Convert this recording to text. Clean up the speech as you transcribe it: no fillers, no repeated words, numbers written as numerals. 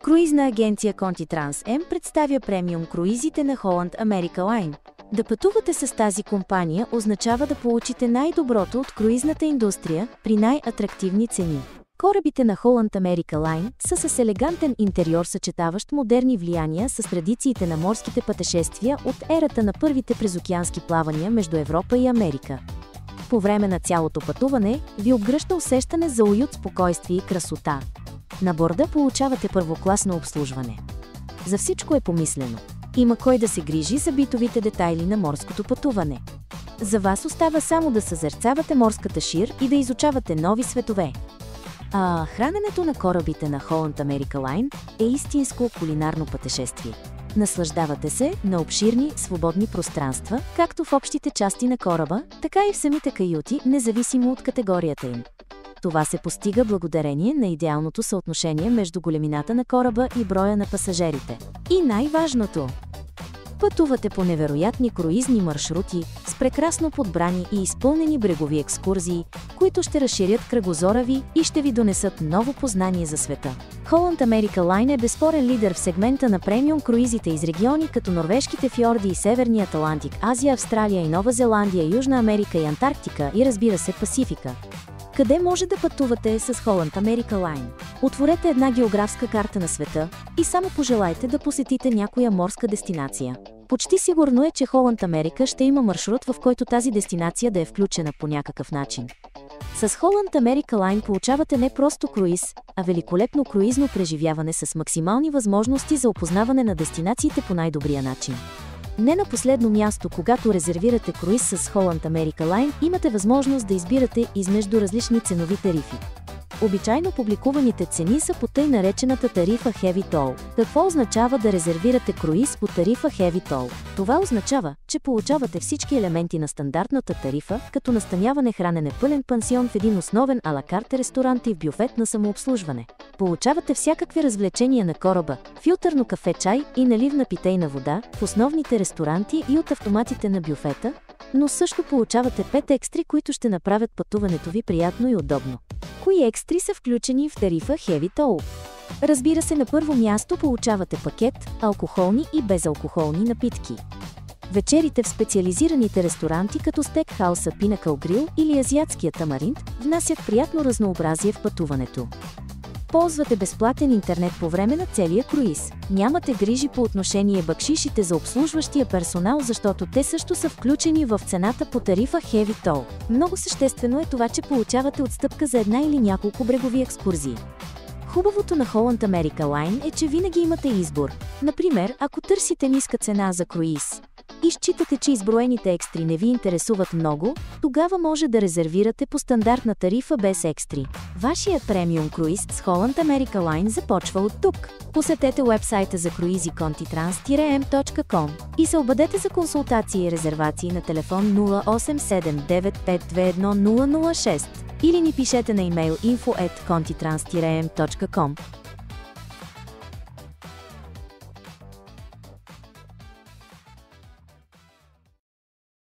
Круизна агенция Conti Trans Am представя премиум круизите на Holland America Line. Да пътувате с тази компания означава да получите най-доброто от круизната индустрия при най-атрактивни цени. Корабите на Holland America Line са с елегантен интериор, съчетаващ модерни влияния с традициите на морските пътешествия от ерата на първите презокеански плавания между Европа и Америка. По време на цялото пътуване ви обгръща усещане за уют, спокойствие и красота. На борда получавате първокласно обслужване. За всичко е помислено. Има кой да се грижи за битовите детайли на морското пътуване. За вас остава само да съзерцавате морската шир и да изучавате нови светове. Храненето на корабите на Holland America Line е истинско кулинарно пътешествие. Наслаждавате се на обширни, свободни пространства, както в общите части на кораба, така и в самите каюти, независимо от категорията им. Това се постига благодарение на идеалното съотношение между големината на кораба и броя на пасажерите. И най-важното! Пътувате по невероятни круизни маршрути с прекрасно подбрани и изпълнени брегови екскурзии, които ще разширят кръгозора ви и ще ви донесат ново познание за света. Holland America Line е безспорен лидер в сегмента на премиум круизите из региони като норвежките фьорди и Северния Атлантик, Азия, Австралия и Нова Зеландия, Южна Америка и Антарктика и, разбира се, Пасифика. Къде може да пътувате с Holland America Line? Отворете една географска карта на света и само пожелайте да посетите някоя морска дестинация. Почти сигурно е, че Holland America ще има маршрут, в който тази дестинация да е включена по някакъв начин. С Holland America Line получавате не просто круиз, а великолепно круизно преживяване с максимални възможности за опознаване на дестинациите по най-добрия начин. Не на последно място, когато резервирате круиз с Holland America Line, имате възможност да избирате измежду различни ценови тарифи. Обичайно публикуваните цени са по тъй наречената тарифа Heavy Toll. Какво означава да резервирате круиз по тарифа Heavy Toll? Това означава, че получавате всички елементи на стандартната тарифа, като настаняване, хранене, пълен пансион в един основен ала карте ресторант и в бюфет на самообслужване. Получавате всякакви развлечения на кораба, филтърно кафе, чай и наливна питейна вода в основните ресторанти и от автоматите на бюфета, но също получавате 5 екстри, които ще направят пътуването ви приятно и удобно. Кои екстри са включени в тарифа Heavy Toll? Разбира се, на първо място получавате пакет алкохолни и безалкохолни напитки. Вечерите в специализираните ресторанти като стейкхауса Pinnacle Grill или азиатския Тамаринт внасят приятно разнообразие в пътуването. Ползвате безплатен интернет по време на целия круиз. Нямате грижи по отношение бакшишите за обслужващия персонал, защото те също са включени в цената по тарифа Heavy Toll. Много съществено е това, че получавате отстъпка за една или няколко брегови екскурзии. Хубавото на Holland America Line е, че винаги имате избор. Например, ако търсите ниска цена за круиз и считате, че изброените екстри не ви интересуват много, тогава може да резервирате по стандартна тарифа без екстри. Вашият премиум круиз с Holland America Line започва от тук. Посетете уебсайта за круизи contitrans-am.com и се обадете за консултации и резервации на телефон 0879521006 или ни пишете на имейл info@contitrans-am.com.